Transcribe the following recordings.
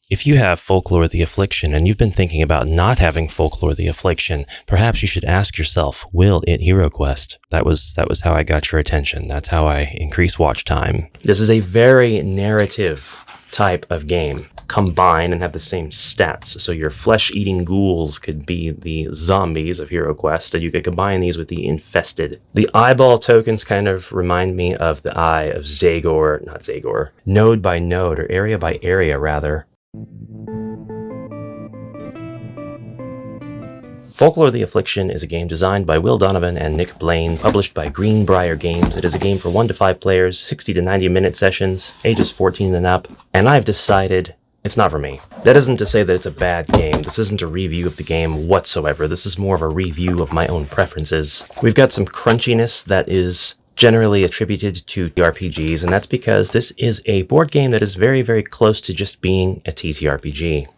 If you have Folklore the Affliction and you've been thinking about not having Folklore the Affliction, perhaps you should ask yourself, will it HeroQuest? That was how I got your attention. That's how I increase watch time. This is a very narrative type of game. Combine and have the same stats. So your flesh-eating ghouls could be the zombies of HeroQuest, and you could combine these with the infested. The eyeball tokens kind of remind me of the eye of node by node, or area by area, rather. Folklore the Affliction is a game designed by Will Donovan and Nick Blaine, published by Greenbrier Games. It is a game for 1 to 5 players, 60 to 90 minute sessions, ages 14 and up, and I've decided it's not for me. That isn't to say that it's a bad game. This isn't a review of the game whatsoever. This is more of a review of my own preferences. We've got some crunchiness that is generally attributed to RPGs, and that's because this is a board game that is very, very close to just being a TTRPG.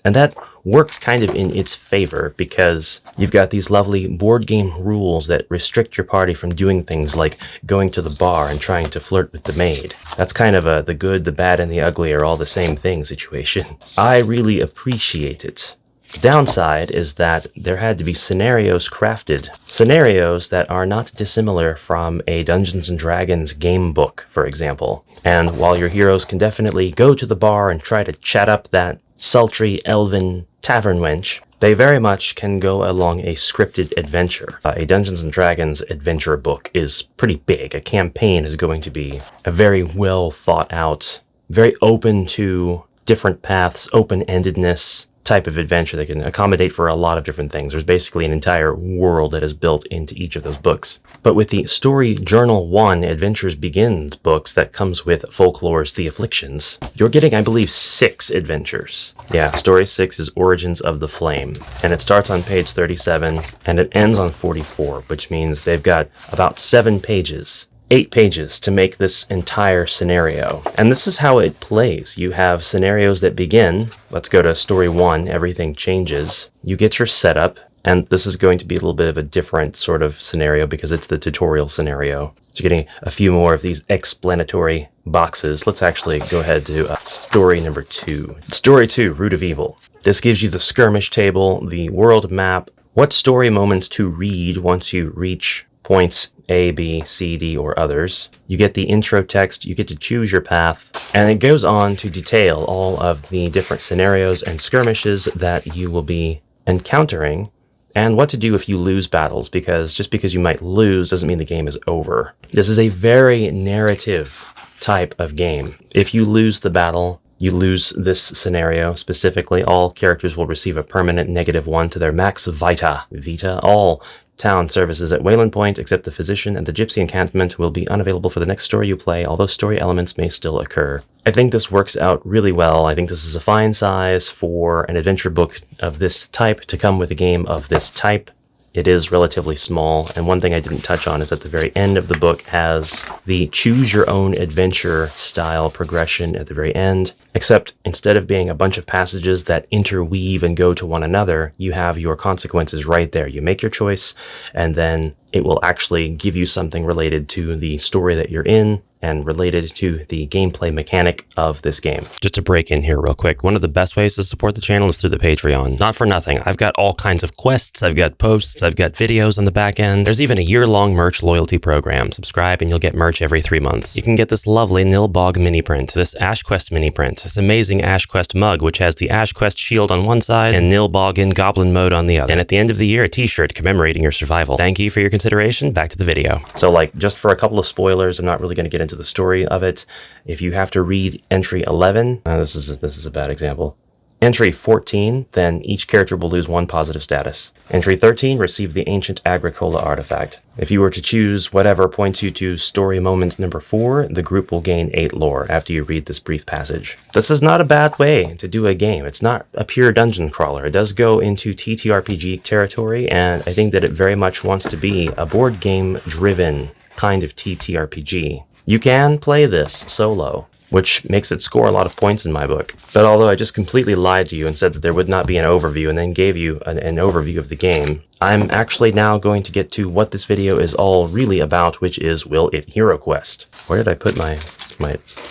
And that works kind of in its favor because you've got these lovely board game rules that restrict your party from doing things like going to the bar and trying to flirt with the maid. That's kind of a the good, the bad, and the ugly are all the same thing situation. I really appreciate it. The downside is that there had to be scenarios crafted. Scenarios that are not dissimilar from a Dungeons & Dragons game book, for example. And while your heroes can definitely go to the bar and try to chat up that sultry elven tavern wench, they very much can go along a scripted adventure. A Dungeons & Dragons adventure book is pretty big. A campaign is going to be a very well thought out, very open to different paths, open-endedness type of adventure that can accommodate for a lot of different things. There's basically an entire world that is built into each of those books. But with the Story Journal 1 Adventures Begins books that comes with Folklore's The Afflictions, you're getting, I believe, 6 adventures. Yeah, Story 6 is Origins of the Flame, and it starts on page 37, and it ends on 44, which means they've got about 7 pages. 8 pages to make this entire scenario. And this is how it plays. You have scenarios that begin. Let's go to story 1, everything changes. You get your setup, and this is going to be a little bit of a different sort of scenario because it's the tutorial scenario. So you're getting a few more of these explanatory boxes. Let's actually go ahead to story number 2. Story 2, Root of Evil. This gives you the skirmish table, the world map, what story moments to read once you reach points A, B, C, D, or others. You get the intro text, you get to choose your path, and it goes on to detail all of the different scenarios and skirmishes that you will be encountering, and what to do if you lose battles, because just because you might lose doesn't mean the game is over. This is a very narrative type of game. If you lose the battle, you lose this scenario specifically, all characters will receive a permanent -1 to their max vita. All town services at Wayland Point, except the physician and the gypsy encampment, will be unavailable for the next story you play, although story elements may still occur. I think this works out really well. I think this is a fine size for an adventure book of this type to come with a game of this type. It is relatively small, and one thing I didn't touch on is at the very end of the book has the choose your own adventure style progression at the very end, except instead of being a bunch of passages that interweave and go to one another, you have your consequences right there. You make your choice, and then it will actually give you something related to the story that you're in and related to the gameplay mechanic of this game. Just to break in here real quick, one of the best ways to support the channel is through the Patreon. Not for nothing, I've got all kinds of quests, I've got posts, I've got videos on the back end. There's even a year-long merch loyalty program. Subscribe and you'll get merch every 3 months. You can get this lovely Nilbog mini print, this AshQuest mini print, this amazing AshQuest mug, which has the AshQuest shield on one side and Nilbog in goblin mode on the other. And at the end of the year, a t-shirt commemorating your survival. Thank you for your consideration. Back to the video. So like, just for a couple of spoilers, I'm not really going to get into the story of it. If you have to read entry 11, this is a bad example. Entry 14, then each character will lose 1 positive status. Entry 13, receive the Ancient Agricola artifact. If you were to choose whatever points you to story moment number 4, the group will gain 8 lore after you read this brief passage. This is not a bad way to do a game. It's not a pure dungeon crawler. It does go into TTRPG territory, and I think that it very much wants to be a board game driven kind of TTRPG. You can play this solo, which makes it score a lot of points in my book. But although I just completely lied to you and said that there would not be an overview and then gave you an overview of the game, I'm actually now going to get to what this video is all really about, which is, will it HeroQuest? Where did I put my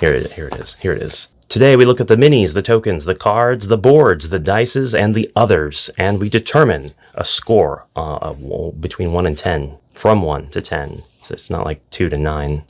here it is. Today we look at the minis, the tokens, the cards, the boards, the dices, and the others, and we determine a score between 1 and 10, from 1 to 10. So it's not like 2 to 9.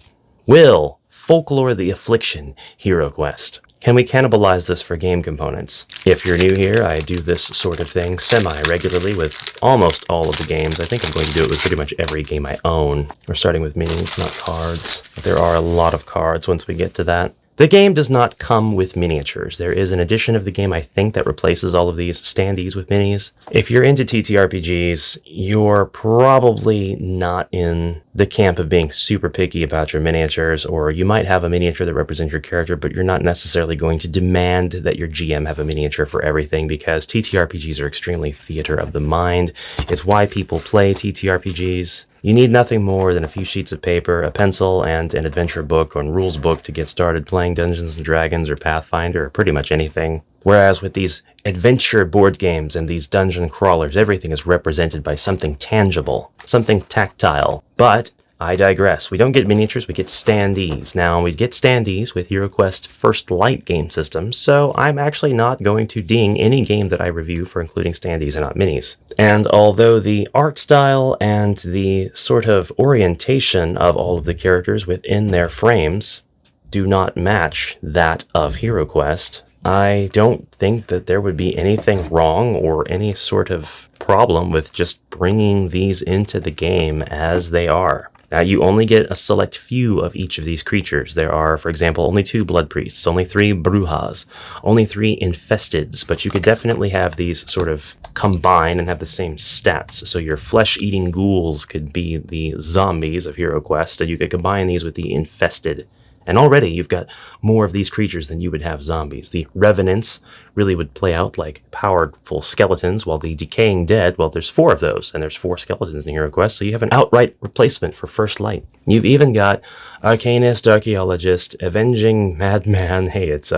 Will Folklore the Affliction HeroQuest? Can we cannibalize this for game components? If you're new here, I do this sort of thing semi-regularly with almost all of the games. I think I'm going to do it with pretty much every game I own. We're starting with minis, not cards. There are a lot of cards once we get to that. The game does not come with miniatures. There is an edition of the game, I think, that replaces all of these standees with minis. If you're into TTRPGs, you're probably not in the camp of being super picky about your miniatures, or you might have a miniature that represents your character, but you're not necessarily going to demand that your GM have a miniature for everything, because TTRPGs are extremely theater of the mind. It's why people play TTRPGs. You need nothing more than a few sheets of paper, a pencil, and an adventure book or rules book to get started playing Dungeons & Dragons or Pathfinder or pretty much anything. Whereas with these adventure board games and these dungeon crawlers, everything is represented by something tangible, something tactile. But I digress. We don't get miniatures, we get standees. Now, we get standees with HeroQuest First Light game systems, so I'm actually not going to ding any game that I review for including standees and not minis. And although the art style and the sort of orientation of all of the characters within their frames do not match that of HeroQuest, I don't think that there would be anything wrong or any sort of problem with just bringing these into the game as they are. Now, you only get a select few of each of these creatures. There are, for example, only 2 Blood Priests, only 3 Brujas, only 3 Infesteds, but you could definitely have these sort of combine and have the same stats. So your flesh-eating ghouls could be the zombies of HeroQuest, and you could combine these with the Infested. And already you've got more of these creatures than you would have zombies. The Revenants really would play out like powerful skeletons, while the Decaying Dead, well, there's 4 of those, and there's 4 skeletons in HeroQuest, so you have an outright replacement for First Light. You've even got Arcanist, Archaeologist, Avenging Madman, hey, it's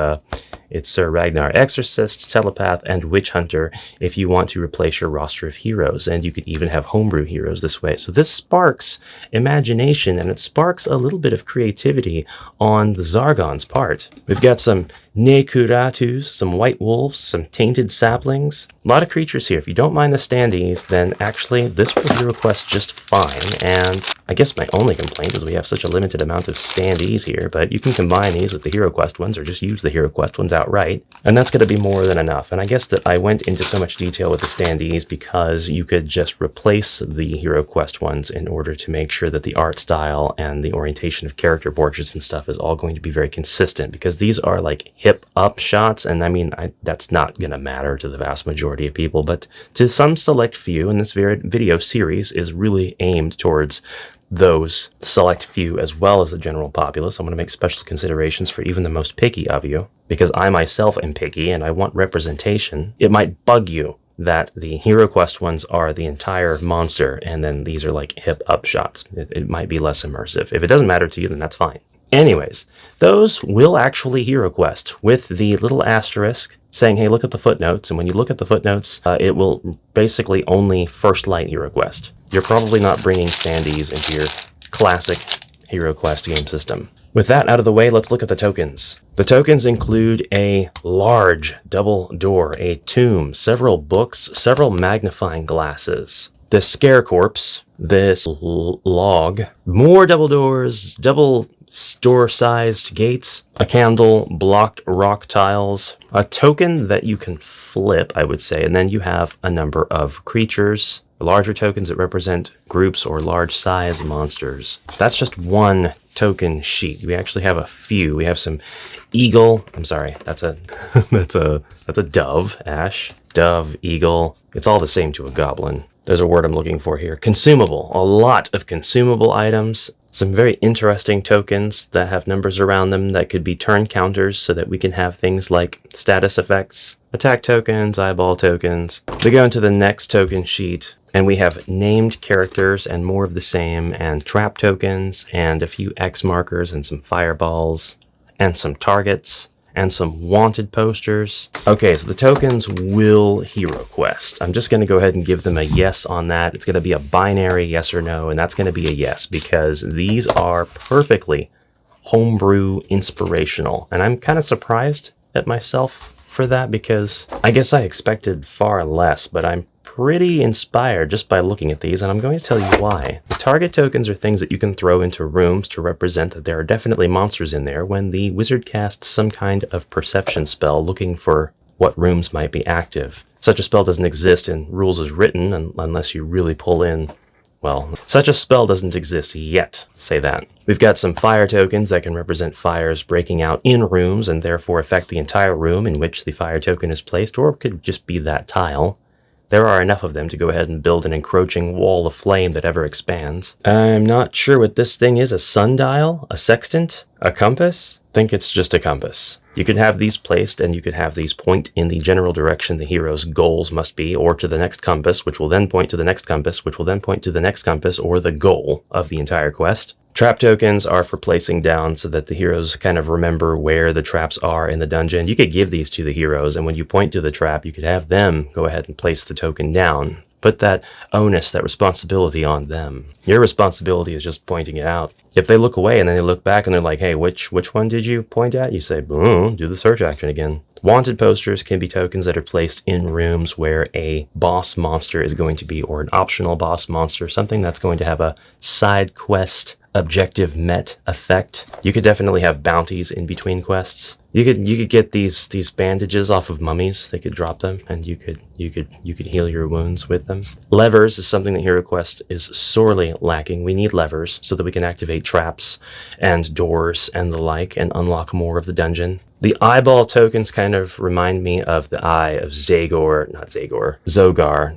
Sir Ragnar, Exorcist, Telepath, and Witch Hunter if you want to replace your roster of heroes, and you could even have homebrew heroes this way. So this sparks imagination, and it sparks a little bit of creativity on the Zargon's part. We've got some Nekuratus, some White Wolves, some Tainted Saplings. A lot of creatures here. If you don't mind the standees, then actually this will HeroQuest just fine, and I guess my only complaint is we have such a limited amount of standees here, but you can combine these with the HeroQuest ones or just use the HeroQuest ones outright, and that's going to be more than enough. And I guess that I went into so much detail with the standees because you could just replace the HeroQuest ones in order to make sure that the art style and the orientation of character portraits and stuff is all going to be very consistent, because these are like hip up shots, and I mean, that's not going to matter to the vast majority of people, but to some select few, and this video series is really aimed towards those select few as well as the general populace. I'm going to make special considerations for even the most picky of you, because I myself am picky and I want representation. It might bug you that the HeroQuest ones are the entire monster, and then these are like hip up shots. It might be less immersive. If it doesn't matter to you, then that's fine. Anyways, those will actually HeroQuest with the little asterisk saying, hey, look at the footnotes. And when you look at the footnotes, it will basically only First Light HeroQuest. You're probably not bringing standees into your classic HeroQuest game system. With that out of the way, let's look at the tokens. The tokens include a large double door, a tomb, several books, several magnifying glasses, this scare corpse, this log, more double doors, double store-sized gates, a candle, blocked rock tiles, a token that you can flip, I would say, and then you have a number of creatures, larger tokens that represent groups or large size monsters. That's just one token sheet. We actually have a few. We have some eagle. I'm sorry, that's a that's a dove, Ash. Dove, eagle. It's all the same to a goblin. There's a word I'm looking for here. Consumable. A lot of consumable items. Some very interesting tokens that have numbers around them that could be turn counters so that we can have things like status effects, attack tokens, eyeball tokens. We go into the next token sheet, and we have named characters and more of the same, and trap tokens, and a few X markers, and some fireballs, and some targets, and some wanted posters. Okay, so the tokens will HeroQuest. I'm just going to go ahead and give them a yes on that. It's going to be a binary yes or no, and that's going to be a yes, because these are perfectly homebrew inspirational. And I'm kind of surprised at myself for that, because I guess I expected far less, but I'm pretty inspired just by looking at these, and I'm going to tell you why. The target tokens are things that you can throw into rooms to represent that there are definitely monsters in there when the wizard casts some kind of perception spell looking for what rooms might be active. Such a spell doesn't exist in rules as written unless you really pull in. Well, such a spell doesn't exist yet, say that. We've got some fire tokens that can represent fires breaking out in rooms and therefore affect the entire room in which the fire token is placed, or it could just be that tile. There are enough of them to go ahead and build an encroaching wall of flame that ever expands. I'm not sure what this thing is, a sundial? A sextant? A compass? I think it's just a compass. You could have these placed, and you could have these point in the general direction the hero's goals must be, or to the next compass, which will then point to the next compass, which will then point to the next compass, or the goal of the entire quest. Trap tokens are for placing down so that the heroes kind of remember where the traps are in the dungeon. You could give these to the heroes, and when you point to the trap, you could have them go ahead and place the token down. Put that onus, that responsibility on them. Your responsibility is just pointing it out. If they look away and then they look back and they're like, hey, which one did you point at? You say, boom, do the search action again. Wanted posters can be tokens that are placed in rooms where a boss monster is going to be, or an optional boss monster, something that's going to have a side quest objective met effect. You could definitely have bounties in between quests. You could get these bandages off of mummies. They could drop them, and you could heal your wounds with them. Levers is something that HeroQuest is sorely lacking. We need levers so that we can activate traps and doors and the like, and unlock more of the dungeon. The eyeball tokens kind of remind me of the eye of Zogar.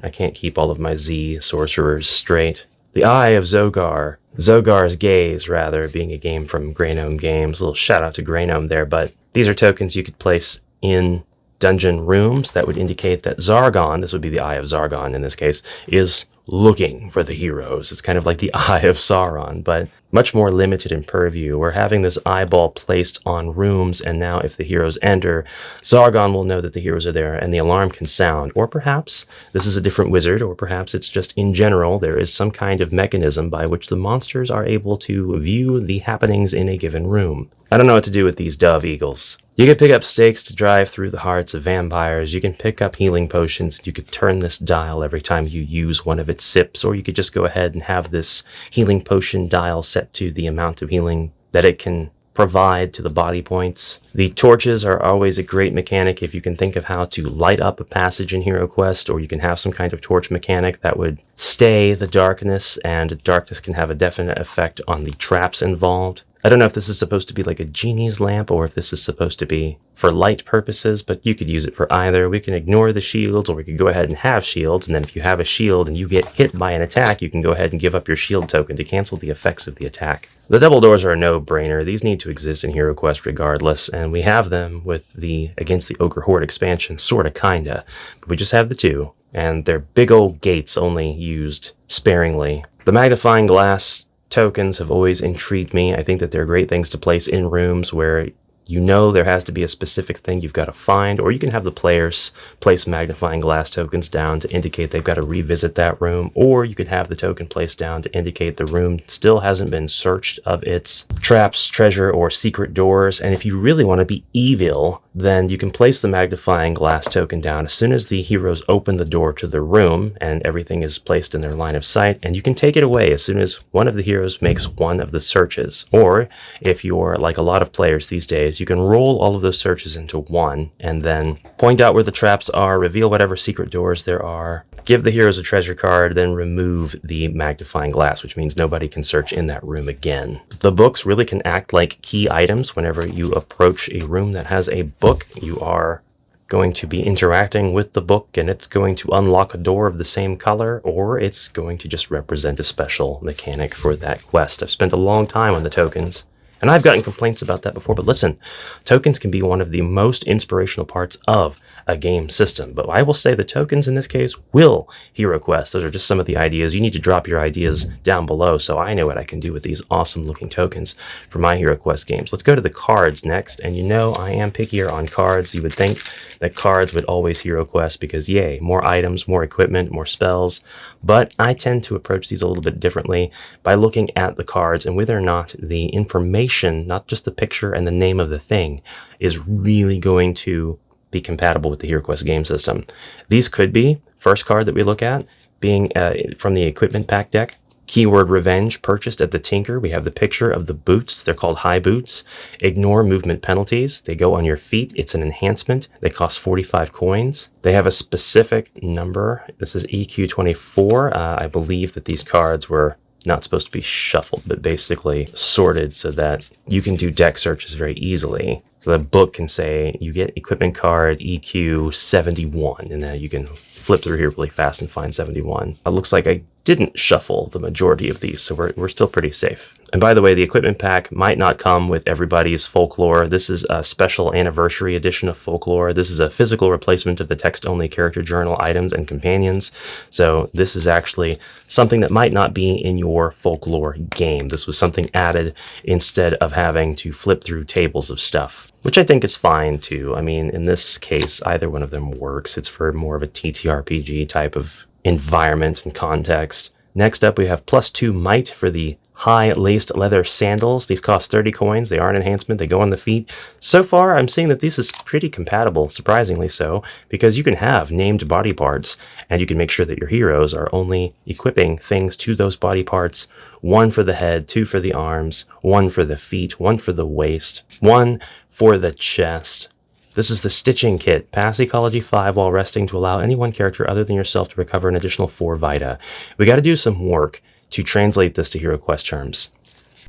I can't keep all of my Z sorcerers straight. The eye of Zogar. Zogar's Gaze, rather, being a game from Grey Gnome Games. A little shout out to Grey Gnome there, but these are tokens you could place in dungeon rooms that would indicate that Zargon, this would be the Eye of Zargon in this case, is looking for the heroes. It's kind of like the Eye of Sauron, but much more limited in purview. We're having this eyeball placed on rooms, and now if the heroes enter, Zargon will know that the heroes are there and the alarm can sound. Or perhaps this is a different wizard, or perhaps it's just in general there is some kind of mechanism by which the monsters are able to view the happenings in a given room. I don't know what to do with these dove eagles. You can pick up stakes to drive through the hearts of vampires. You can pick up healing potions. You could turn this dial every time you use one of its sips, or you could just go ahead and have this healing potion dial set to the amount of healing that it can provide to the body points. The torches are always a great mechanic if you can think of how to light up a passage in HeroQuest, or you can have some kind of torch mechanic that would stay the darkness, and darkness can have a definite effect on the traps involved. I don't know if this is supposed to be like a genie's lamp or if this is supposed to be for light purposes, but you could use it for either. We can ignore the shields, or we could go ahead and have shields, and then if you have a shield and you get hit by an attack, you can go ahead and give up your shield token to cancel the effects of the attack. The double doors are a no-brainer. These need to exist in HeroQuest regardless, and we have them with the Against the Ogre Horde expansion, sorta, kinda, but we just have the two, and they're big old gates only used sparingly. The magnifying glass tokens have always intrigued me. I think that they're great things to place in rooms where you know there has to be a specific thing you've got to find, or you can have the players place magnifying glass tokens down to indicate they've got to revisit that room, or you could have the token placed down to indicate the room still hasn't been searched of its traps, treasure, or secret doors. And if you really want to be evil, then you can place the magnifying glass token down as soon as the heroes open the door to the room and everything is placed in their line of sight, and you can take it away as soon as one of the heroes makes one of the searches. Or if you're like a lot of players these days, you can roll all of those searches into one and then point out where the traps are, reveal whatever secret doors there are, give the heroes a treasure card, then remove the magnifying glass, which means nobody can search in that room again. The books really can act like key items. Whenever you approach a room that has a book, you are going to be interacting with the book, and it's going to unlock a door of the same color, or it's going to just represent a special mechanic for that quest. I've spent a long time on the tokens, and I've gotten complaints about that before, but listen, tokens can be one of the most inspirational parts of a game system. But I will say the tokens in this case will HeroQuest. Those are just some of the ideas. You need to drop your ideas down below so I know what I can do with these awesome looking tokens for my HeroQuest games. Let's go to the cards next. And you know I am pickier on cards. You would think that cards would always HeroQuest because yay, more items, more equipment, more spells. But I tend to approach these a little bit differently by looking at the cards and whether or not the information, not just the picture and the name of the thing, is really going to be compatible with the HeroQuest game system. These could be, first card that we look at, being from the equipment pack deck, Keyword Revenge, purchased at the Tinker. We have the picture of the boots. They're called high boots. Ignore movement penalties. They go on your feet. It's an enhancement. They cost 45 coins. They have a specific number. This is EQ24. I believe that these cards were not supposed to be shuffled, but basically sorted so that you can do deck searches very easily. So the book can say you get equipment card EQ 71, and then you can flip through here really fast and find 71. It looks like I didn't shuffle the majority of these, so we're still pretty safe. And by the way, the equipment pack might not come with everybody's Folklore. This is a special anniversary edition of Folklore. This is a physical replacement of the text-only character journal items and companions. So this is actually something that might not be in your Folklore game. This was something added instead of having to flip through tables of stuff, which I think is fine too. I mean, in this case, either one of them works. It's for more of a TTRPG type of environment and context. Next up, we have +2 might for the high laced leather sandals. These cost 30 coins. They are an enhancement. They go on the feet. So far, I'm seeing that this is pretty compatible, surprisingly so, because you can have named body parts and you can make sure that your heroes are only equipping things to those body parts. 1 for the head, 2 for the arms, 1 for the feet, 1 for the waist, 1 for the chest. This is the Stitching Kit. Pass Ecology 5 while resting to allow any one character other than yourself to recover an additional 4 Vita. We got to do some work to translate this to HeroQuest terms.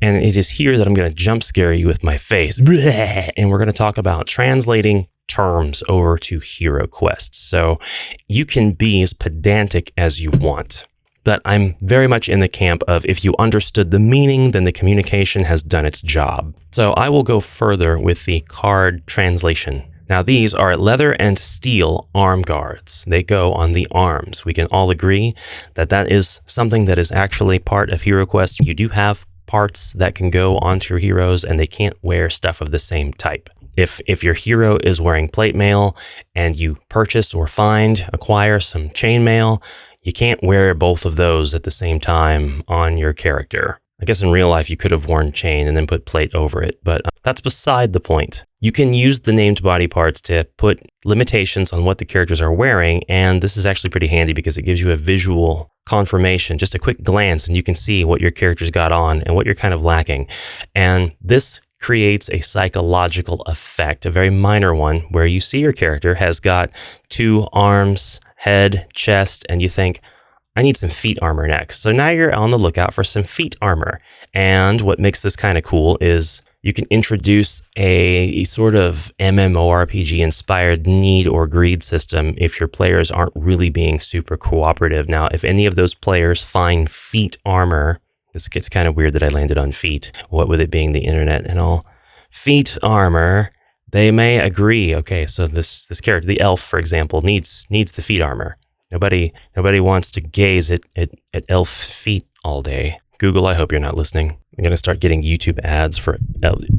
And it is here that I'm going to jump scare you with my face. And we're going to talk about translating terms over to HeroQuest. So you can be as pedantic as you want. But I'm very much in the camp of if you understood the meaning, then the communication has done its job. So I will go further with the card translation. Now these are leather and steel arm guards. They go on the arms. We can all agree that that is something that is actually part of HeroQuest. You do have parts that can go onto your heroes and they can't wear stuff of the same type. If your hero is wearing plate mail and you purchase or acquire some chainmail, you can't wear both of those at the same time on your character. I guess in real life you could have worn chain and then put plate over it, but that's beside the point. You can use the named body parts to put limitations on what the characters are wearing, and this is actually pretty handy because it gives you a visual confirmation, just a quick glance, and you can see what your character's got on and what you're kind of lacking. And this creates a psychological effect, a very minor one, where you see your character has got 2 arms, head, chest, and you think, I need some feet armor next. So now you're on the lookout for some feet armor. And what makes this kind of cool is you can introduce a sort of MMORPG inspired need or greed system if your players aren't really being super cooperative. Now, if any of those players find feet armor, this gets kind of weird that I landed on feet, what with it being the internet and all. Feet armor, they may agree. Okay, so this character, the elf, for example, needs the feet armor. Nobody wants to gaze at elf feet all day. Google, I hope you're not listening. I'm going to start getting YouTube ads for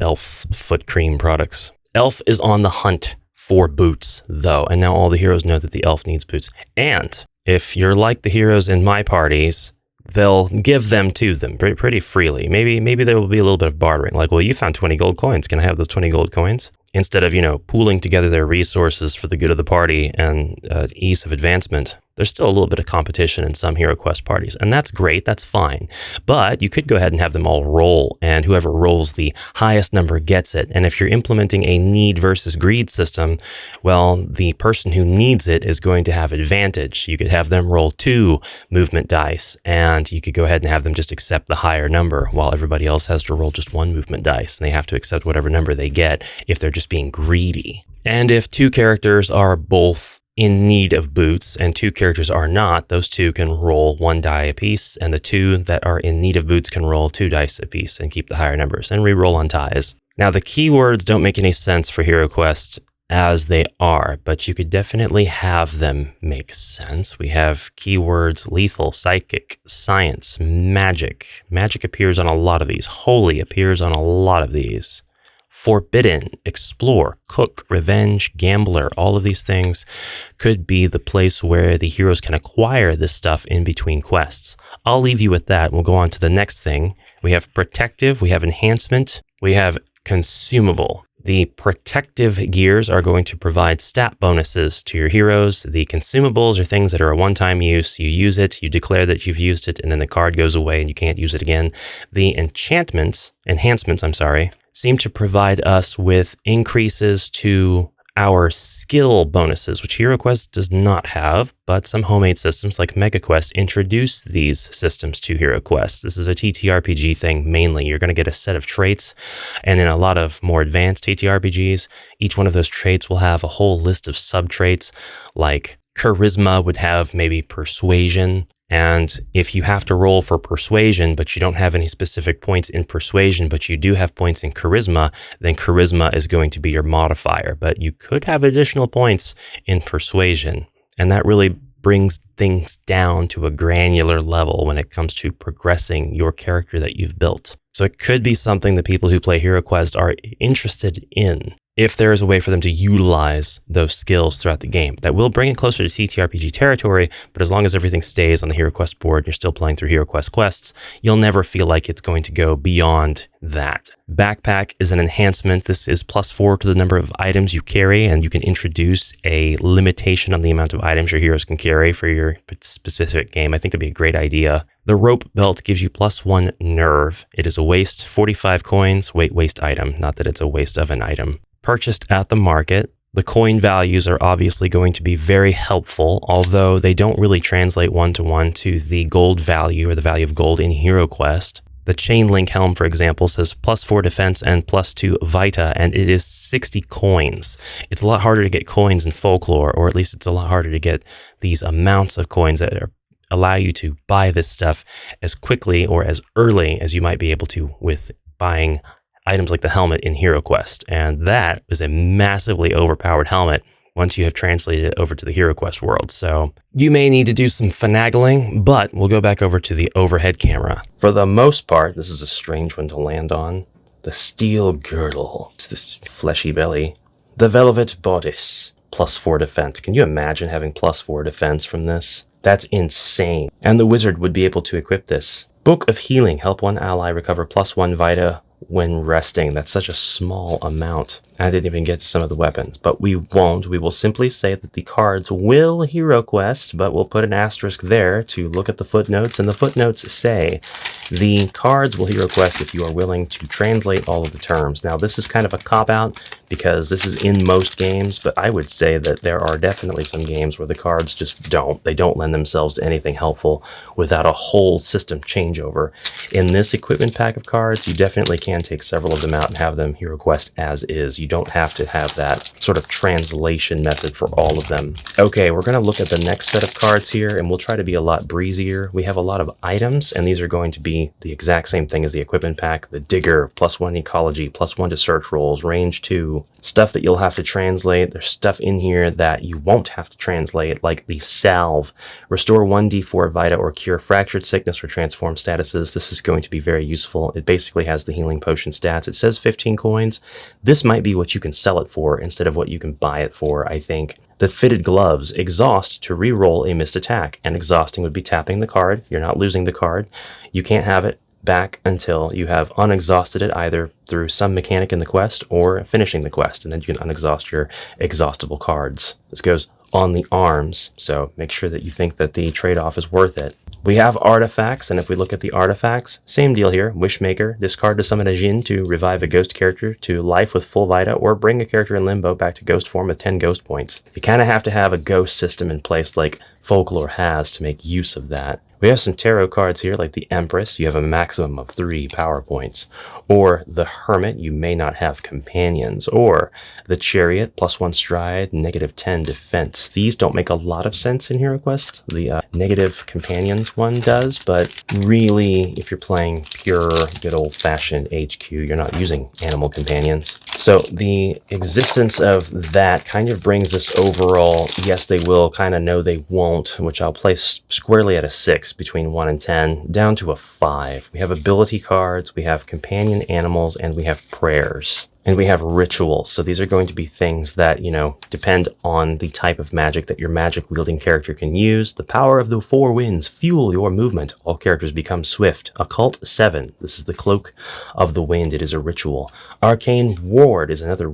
elf foot cream products. Elf is on the hunt for boots, though, and now all the heroes know that the elf needs boots. And if you're like the heroes in my parties, they'll give them to them pretty freely. Maybe there will be a little bit of bartering, like, well, you found 20 gold coins. Can I have those 20 gold coins? Instead of, pooling together their resources for the good of the party and ease of advancement, there's still a little bit of competition in some HeroQuest parties, and that's great, that's fine. But you could go ahead and have them all roll, and whoever rolls the highest number gets it. And if you're implementing a need versus greed system, well, the person who needs it is going to have advantage. You could have them roll 2 movement dice, and you could go ahead and have them just accept the higher number, while everybody else has to roll just 1 movement dice, and they have to accept whatever number they get if they're just being greedy. And if 2 characters are both in need of boots and 2 characters are not, those 2 can roll 1 die apiece, and the 2 that are in need of boots can roll 2 dice apiece and keep the higher numbers and re-roll on ties. Now, the keywords don't make any sense for HeroQuest as they are, but you could definitely have them make sense. We have keywords: lethal, psychic, science, magic. Magic appears on a lot of these. Holy appears on a lot of these. Forbidden, explore, cook, revenge, gambler. All of these things could be the place where the heroes can acquire this stuff in between quests. I'll leave you with that. We'll go on to the next thing. We have protective, we have enhancement, we have consumable. The protective gears are going to provide stat bonuses to your heroes. The consumables are things that are a one-time use. You use it, you declare that you've used it, and then the card goes away and you can't use it again. The enhancements, seem to provide us with increases to our skill bonuses, which HeroQuest does not have, but some homemade systems like MegaQuest introduce these systems to HeroQuest. This is a TTRPG thing mainly. You're going to get a set of traits, and in a lot of more advanced TTRPGs, each one of those traits will have a whole list of sub-traits, like Charisma would have maybe Persuasion. And if you have to roll for Persuasion, but you don't have any specific points in Persuasion, but you do have points in Charisma, then Charisma is going to be your modifier. But you could have additional points in Persuasion. And that really brings things down to a granular level when it comes to progressing your character that you've built. So it could be something that people who play HeroQuest are interested in, if there is a way for them to utilize those skills throughout the game. That will bring it closer to TTRPG territory, but as long as everything stays on the HeroQuest board and you're still playing through HeroQuest quests, you'll never feel like it's going to go beyond that. Backpack is an enhancement. This is +4 to the number of items you carry, and you can introduce a limitation on the amount of items your heroes can carry for your specific game. I think that'd be a great idea. The rope belt gives you +1 nerve. It is a waste, 45 coins, waste item, not that it's a waste of an item. Purchased at the market. The coin values are obviously going to be very helpful, although they don't really translate one-to-one to the gold value or the value of gold in HeroQuest. The chain link helm, for example, says +4 defense and +2 vita, and it is 60 coins. It's a lot harder to get coins in Folklore, or at least it's a lot harder to get these amounts of coins that allow you to buy this stuff as quickly or as early as you might be able to with buying items like the helmet in HeroQuest. And that is a massively overpowered helmet once you have translated it over to the HeroQuest world. So you may need to do some finagling, but we'll go back over to the overhead camera. For the most part, this is a strange one to land on. The steel girdle. It's this fleshy belly. The velvet bodice. +4 defense. Can you imagine having +4 defense from this? That's insane. And the wizard would be able to equip this. Book of Healing. Help one ally recover +1 vita when resting. That's such a small amount. I didn't even get to some of the weapons, but we won't. We will simply say that the cards will HeroQuest, but we'll put an asterisk there to look at the footnotes, and the footnotes say the cards will HeroQuest if you are willing to translate all of the terms. Now, this is kind of a cop-out because this is in most games, but I would say that there are definitely some games where the cards just don't. They don't lend themselves to anything helpful without a whole system changeover. In this equipment pack of cards, you definitely can take several of them out and have them HeroQuest as is. You don't have to have that sort of translation method for all of them. Okay, we're going to look at the next set of cards here, and we'll try to be a lot breezier. We have a lot of items, and these are going to be the exact same thing as the equipment pack. The Digger, +1 ecology, +1 to search rolls, range 2. Stuff that you'll have to translate. There's stuff in here that you won't have to translate, like the Salve. Restore 1d4 vita or cure fractured sickness or transform statuses. This is going to be very useful. It basically has the healing potion stats. It says 15 coins. This might be what you can sell it for instead of what you can buy it for, I think. The Fitted Gloves. Exhaust to re-roll a missed attack. And exhausting would be tapping the card. You're not losing the card. You can't have it back until you have unexhausted it, either through some mechanic in the quest or finishing the quest, and then you can unexhaust your exhaustible cards. This goes on the arms, so make sure that you think that the trade-off is worth it. We have artifacts, and if we look at the artifacts, same deal here. Wishmaker, discard to summon a Jinn to revive a ghost character to life with full vita, or bring a character in limbo back to ghost form with 10 ghost points. You kind of have to have a ghost system in place like Folklore has to make use of that. We have some tarot cards here, like the Empress. You have a maximum of 3 power points. Or the Hermit, you may not have companions. Or the Chariot, +1 stride, -10 defense. These don't make a lot of sense in HeroQuest. The negative companions one does, but really, if you're playing pure, good old-fashioned HQ, you're not using animal companions. So the existence of that kind of brings this overall, yes they will, kind of no they won't, which I'll place squarely at a 6 between 1 and 10, down to a 5. We have ability cards, we have companion animals, and we have prayers. And we have rituals, so these are going to be things that, depend on the type of magic that your magic-wielding character can use. The power of the 4 winds fuel your movement. All characters become swift. Occult 7, this is the cloak of the wind. It is a ritual. Arcane ward is another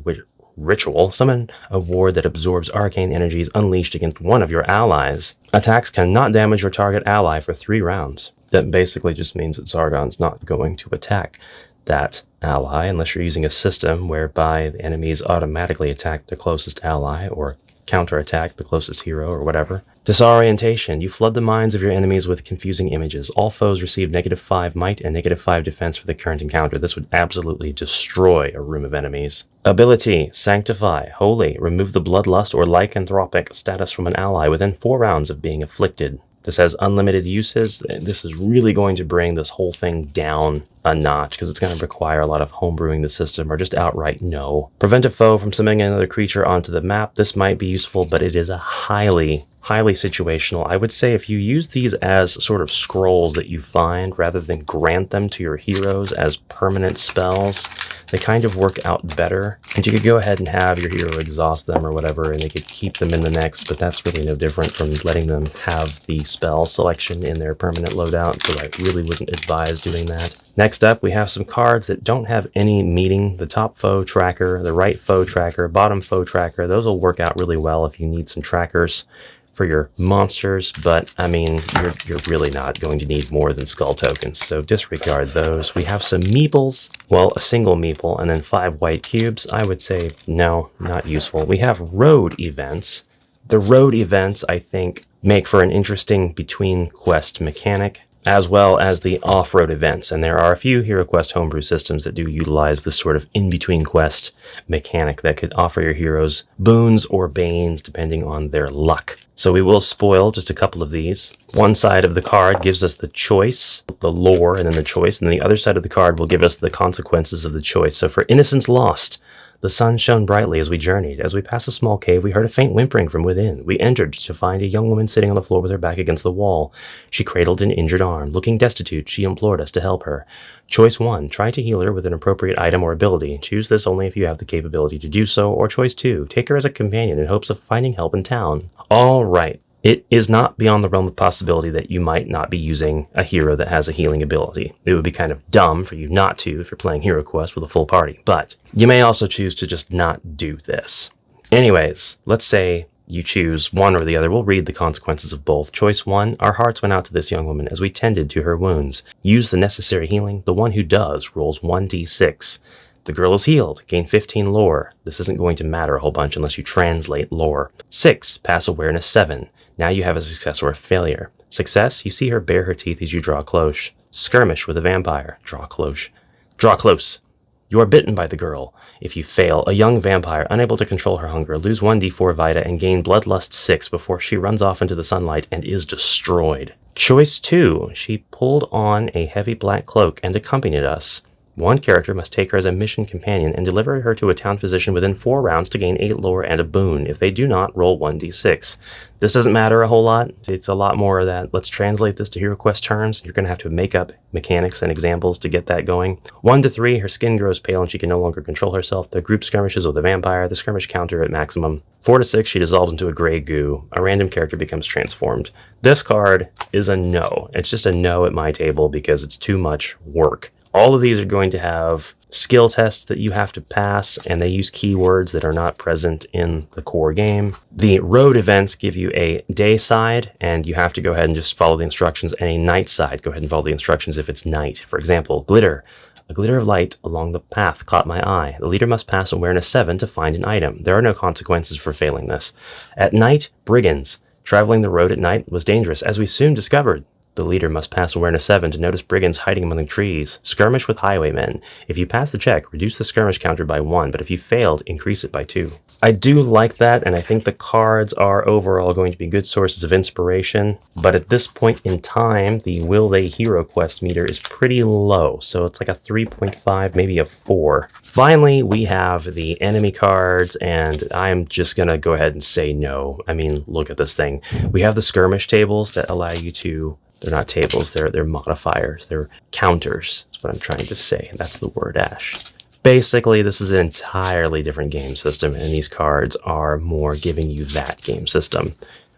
ritual. Summon a ward that absorbs arcane energies unleashed against one of your allies. Attacks cannot damage your target ally for 3 rounds. That basically just means that Zargon's not going to attack that ally unless you're using a system whereby the enemies automatically attack the closest ally or counterattack the closest hero or whatever. Disorientation. You flood the minds of your enemies with confusing images. All foes receive -5 might and -5 defense for the current encounter. This would absolutely destroy a room of enemies. Ability. Sanctify. Holy. Remove the bloodlust or lycanthropic status from an ally within 4 rounds of being afflicted. This has unlimited uses. This is really going to bring this whole thing down a notch because it's going to require a lot of homebrewing the system or just outright no. Prevent a foe from summoning another creature onto the map. This might be useful, but it is a highly situational. I would say if you use these as sort of scrolls that you find rather than grant them to your heroes as permanent spells, they kind of work out better. And you could go ahead and have your hero exhaust them or whatever, and they could keep them in the next, but that's really no different from letting them have the spell selection in their permanent loadout, so I really wouldn't advise doing that. Next up, we have some cards that don't have any meaning. The top foe tracker, the right foe tracker, bottom foe tracker. Those will work out really well if you need some trackers for your monsters, but I mean, you're really not going to need more than skull tokens, so disregard those. We have some meeples, well, a single meeple, and then 5 white cubes. I would say no, not useful. We have road events. The road events, I think, make for an interesting between quest mechanic, as well as the off-road events, and there are a few HeroQuest homebrew systems that do utilize this sort of in-between quest mechanic that could offer your heroes boons or banes depending on their luck. So we will spoil just a couple of these. One side of the card gives us the choice, the lore, and then the choice, and then the other side of the card will give us the consequences of the choice. So for Innocence Lost, the sun shone brightly as we journeyed. As we passed a small cave, we heard a faint whimpering from within. We entered to find a young woman sitting on the floor with her back against the wall. She cradled an injured arm. Looking destitute, she implored us to help her. Choice 1, try to heal her with an appropriate item or ability. Choose this only if you have the capability to do so. Or choice 2, take her as a companion in hopes of finding help in town. All right. It is not beyond the realm of possibility that you might not be using a hero that has a healing ability. It would be kind of dumb for you not to if you're playing HeroQuest with a full party, but you may also choose to just not do this. Anyways, let's say you choose one or the other. We'll read the consequences of both. Choice 1, our hearts went out to this young woman as we tended to her wounds. Use the necessary healing. The one who does rolls 1d6. The girl is healed. Gain 15 lore. This isn't going to matter a whole bunch unless you translate lore. 6, pass awareness 7. Now you have a success or a failure. Success, you see her bare her teeth as you draw close. Skirmish with a vampire. Draw close. Draw close. You are bitten by the girl. If you fail, a young vampire, unable to control her hunger, lose 1d4 vita and gain bloodlust 6 before she runs off into the sunlight and is destroyed. Choice 2, she pulled on a heavy black cloak and accompanied us. One character must take her as a mission companion and deliver her to a town physician within 4 rounds to gain 8 lore and a boon. If they do not, roll 1d6. This doesn't matter a whole lot. It's a lot more of that. Let's translate this to HeroQuest terms. You're going to have to make up mechanics and examples to get that going. 1 to 3, her skin grows pale and she can no longer control herself. The group skirmishes with a vampire. The skirmish counter at maximum. 4 to 6, she dissolves into a gray goo. A random character becomes transformed. This card is a no. It's just a no at my table because it's too much work. All of these are going to have skill tests that you have to pass, and they use keywords that are not present in the core game. The road events give you a day side, and you have to go ahead and just follow the instructions, and a night side. Go ahead and follow the instructions if it's night. For example, glitter. A glitter of light along the path caught my eye. The leader must pass awareness 7 to find an item. There are no consequences for failing this. At night, brigands. Traveling the road at night was dangerous, as we soon discovered. The leader must pass awareness 7 to notice brigands hiding among the trees. Skirmish with highwaymen. If you pass the check, reduce the skirmish counter by 1, but if you failed, increase it by 2. I do like that, and I think the cards are overall going to be good sources of inspiration, but at this point in time, the Will They HeroQuest meter is pretty low, so it's like a 3.5, maybe a 4. Finally, we have the enemy cards, and I'm just gonna go ahead and say no. I mean, look at this thing. We have the skirmish tables that allow you to... They're not tables, they're modifiers, they're counters. That's what I'm trying to say, and that's the word, Ash. Basically, this is an entirely different game system, and these cards are more giving you that game system.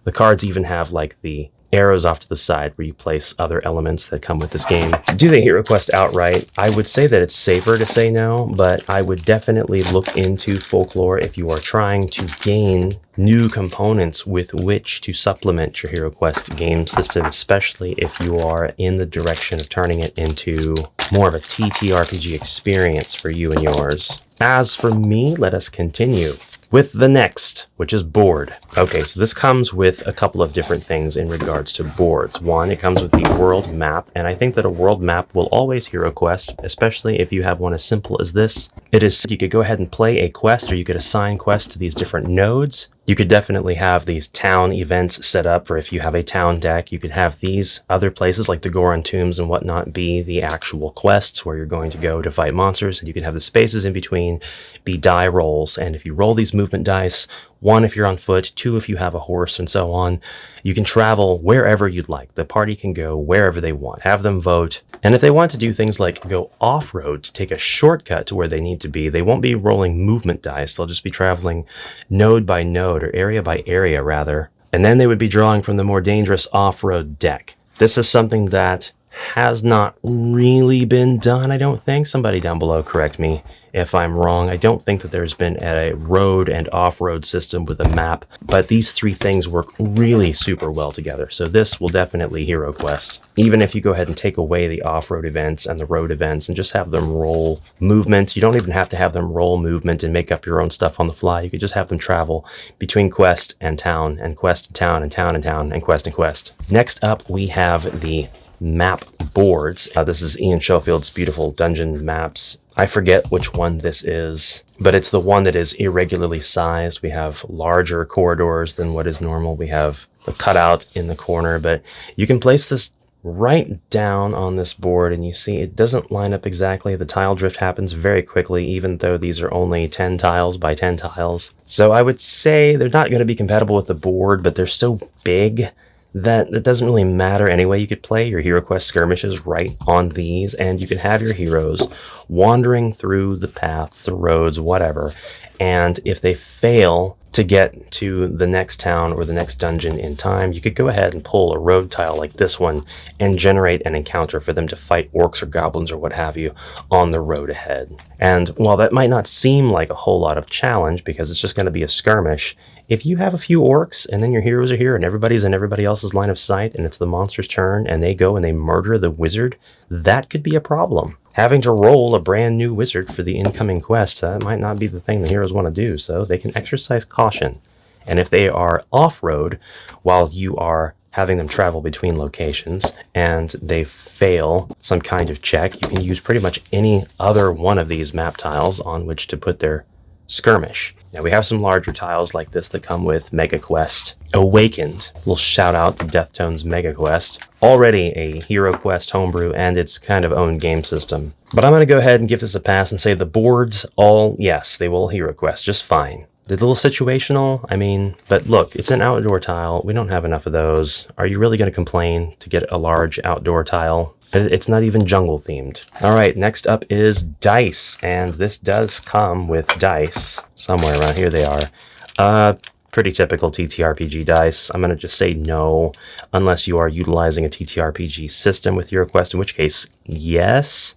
The cards even have like the arrows off to the side where you place other elements that come with this game. Do they HeroQuest outright? I would say that it's safer to say no, but I would definitely look into Folklore if you are trying to gain new components with which to supplement your HeroQuest game system, especially if you are in the direction of turning it into more of a TTRPG experience for you and yours. As for me, let us continue with the next, which is board. Okay, so this comes with a couple of different things in regards to boards. One, it comes with the world map, and I think that a world map will always HeroQuest, especially if you have one as simple as this. It is, you could go ahead and play a quest, or you could assign quests to these different nodes. You could definitely have these town events set up for if you have a town deck. You could have these other places like the Goron Tombs and whatnot be the actual quests where you're going to go to fight monsters, and you could have the spaces in between be die rolls. And if you roll these movement dice, 1 if you're on foot, 2 if you have a horse, and so on, you can travel wherever you'd like. The party can go wherever they want. Have them vote. And if they want to do things like go off-road to take a shortcut to where they need to be, they won't be rolling movement dice. They'll just be traveling node by node, or area by area, rather. And then they would be drawing from the more dangerous off-road deck. This is something that has not really been done, I don't think. Somebody down below correct me if I'm wrong. I don't think that there's been a road and off-road system with a map, but these three things work really super well together. So this will definitely HeroQuest. Even if you go ahead and take away the off-road events and the road events and just have them roll movement, you don't even have to have them roll movement and make up your own stuff on the fly. You could just have them travel between quest and town, and quest and town, and town and town, and quest and quest. Next up, we have the map boards. This is Ian Schofield's beautiful dungeon maps. I forget which one this is, but it's the one that is irregularly sized. We have larger corridors than what is normal. We have the cutout in the corner, but you can place this right down on this board, and you see it doesn't line up exactly. The tile drift happens very quickly, even though these are only 10 tiles by 10 tiles. So I would say they're not going to be compatible with the board, but they're so big that it doesn't really matter anyway. You could play your HeroQuest skirmishes right on these, and you could have your heroes wandering through the paths, the roads, whatever, and if they fail to get to the next town or the next dungeon in time, you could go ahead and pull a road tile like this one and generate an encounter for them to fight orcs or goblins or what have you on the road ahead. And while that might not seem like a whole lot of challenge because it's just going to be a skirmish, if you have a few orcs and then your heroes are here and everybody's in everybody else's line of sight and it's the monster's turn and they go and they murder the wizard, that could be a problem. Having to roll a brand new wizard for the incoming quest, that might not be the thing the heroes want to do, so they can exercise caution. And if they are off-road while you are having them travel between locations and they fail some kind of check, you can use pretty much any other one of these map tiles on which to put their skirmish. Now we have some larger tiles like this that come with Mega Quest Awakened. We'll shout out to Deathtone's Mega Quest. Already a HeroQuest homebrew and its kind of own game system. But I'm going to go ahead and give this a pass and say the boards all, yes, they will HeroQuest just fine. They're a little situational, I mean, but look, it's an outdoor tile. We don't have enough of those. Are you really going to complain to get a large outdoor tile? It's not even jungle themed. All right, next up is dice, and this does come with dice. Somewhere around here they are. Pretty typical TTRPG dice. I'm going to just say no, unless you are utilizing a TTRPG system with HeroQuest, in which case, yes.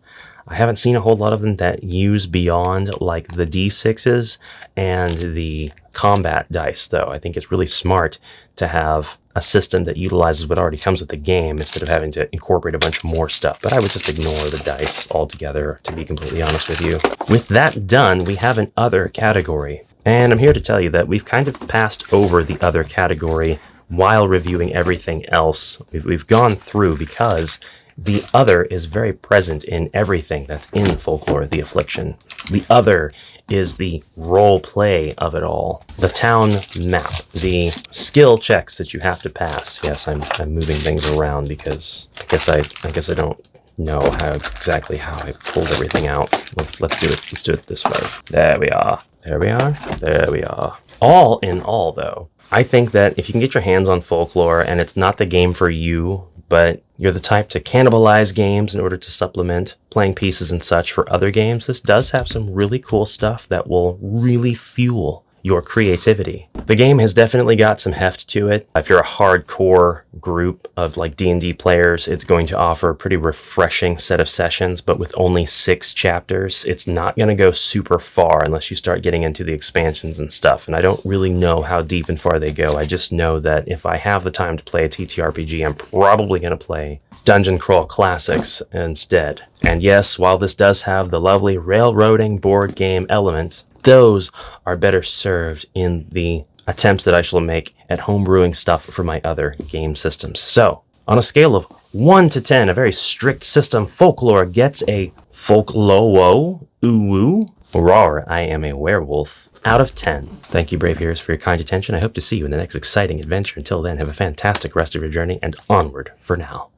I haven't seen a whole lot of them that use beyond like the D6s and the combat dice, though. I think it's really smart to have a system that utilizes what already comes with the game instead of having to incorporate a bunch more stuff. But I would just ignore the dice altogether, to be completely honest with you. With that done, we have an other category. And I'm here to tell you that we've kind of passed over the other category while reviewing everything else we've gone through, because the other is very present in everything that's in Folklore, the Affliction. The other is the role play of it all. The town map, the skill checks that you have to pass. Yes, I'm moving things around because I guess I don't know exactly how I pulled everything out. Let's do it. Let's do it this way. There we are. There we are. There we are. All in all, though, I think that if you can get your hands on Folklore and it's not the game for you, but you're the type to cannibalize games in order to supplement playing pieces and such for other games, this does have some really cool stuff that will really fuel your creativity. The game has definitely got some heft to it. If you're a hardcore group of like D&D players, it's going to offer a pretty refreshing set of sessions, but with only 6 chapters, it's not going to go super far unless you start getting into the expansions and stuff. And I don't really know how deep and far they go. I just know that if I have the time to play a TTRPG, I'm probably going to play Dungeon Crawl Classics instead. And yes, while this does have the lovely railroading board game element, those are better served in the attempts that I shall make at homebrewing stuff for my other game systems. So, on a scale of 1 to 10, a very strict system, Folklore gets a Folklore, ooh, roar, I am a werewolf, out of 10. Thank you, brave heroes, for your kind attention. I hope to see you in the next exciting adventure. Until then, have a fantastic rest of your journey, and onward for now.